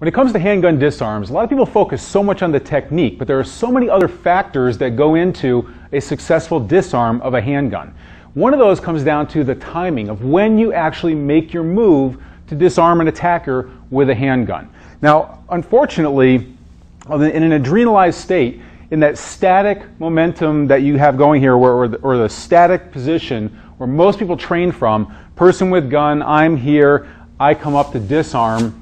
When it comes to handgun disarms, a lot of people focus so much on the technique, but there are so many other factors that go into a successful disarm of a handgun. One of those comes down to the timing of when you actually make your move to disarm an attacker with a handgun. Now, unfortunately, in an adrenalized state, in that static momentum that you have going here, or the static position where most people train from, person with gun, I'm here, I come up to disarm.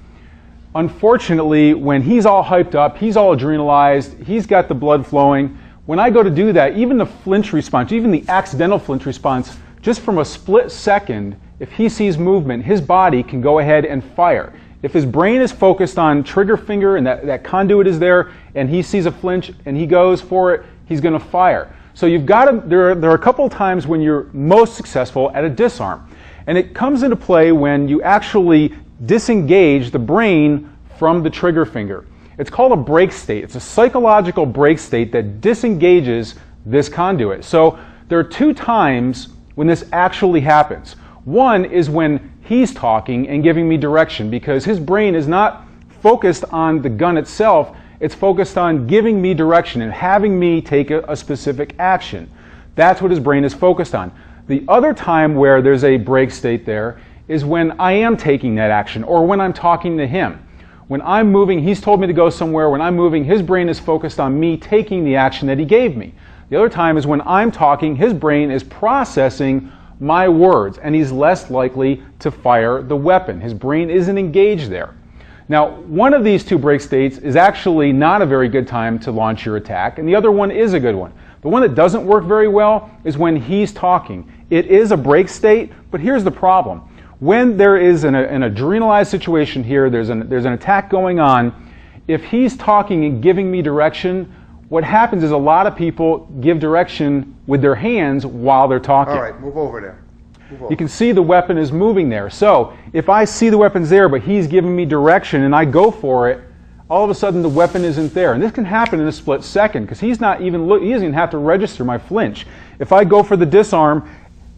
Unfortunately, when he's all hyped up, he's all adrenalized, he's got the blood flowing, when I go to do that, even the flinch response, even the accidental flinch response, just from a split second, if he sees movement, his body can go ahead and fire. If his brain is focused on trigger finger and that conduit is there, and he sees a flinch and he goes for it, he's going to fire. So you've got to, there are a couple of times when you're most successful at a disarm. And it comes into play when you actually disengage the brain from the trigger finger. It's called a break state. It's a psychological break state that disengages this conduit. So there are two times when this actually happens. One is when he's talking and giving me direction, because his brain is not focused on the gun itself, it's focused on giving me direction and having me take a specific action. That's what his brain is focused on. The other time where there's a break state there is when I am taking that action, or when I'm talking to him. When I'm moving, he's told me to go somewhere. When I'm moving, his brain is focused on me taking the action that he gave me. The other time is when I'm talking, his brain is processing my words, and he's less likely to fire the weapon. His brain isn't engaged there. Now, one of these two break states is actually not a very good time to launch your attack, and the other one is a good one. The one that doesn't work very well is when he's talking. It is a break state, but here's the problem. When there is an adrenalized situation here, there's an attack going on, if he's talking and giving me direction, what happens is a lot of people give direction with their hands while they're talking. All right, move over there. Move over. You can see the weapon is moving there. So if I see the weapon's there, but he's giving me direction and I go for it, all of a sudden the weapon isn't there. And this can happen in a split second, because he doesn't even have to register my flinch. If I go for the disarm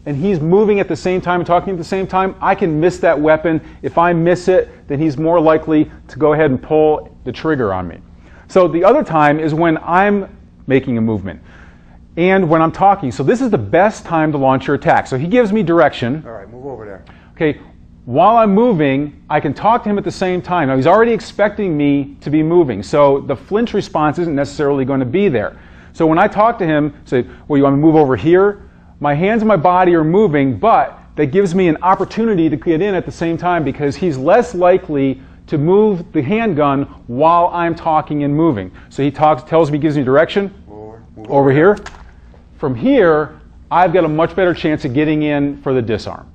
and he's moving at the same time and talking at the same time, I can miss that weapon. If I miss it, then he's more likely to go ahead and pull the trigger on me. So the other time is when I'm making a movement and when I'm talking. So this is the best time to launch your attack. So he gives me direction. All right, move over there. Okay, while I'm moving, I can talk to him at the same time. Now, he's already expecting me to be moving, so the flinch response isn't necessarily going to be there. So when I talk to him, say, well, you want me to move over here? My hands and my body are moving, but that gives me an opportunity to get in at the same time, because he's less likely to move the handgun while I'm talking and moving. So he tells me, gives me direction. Over here. From here, I've got a much better chance of getting in for the disarm.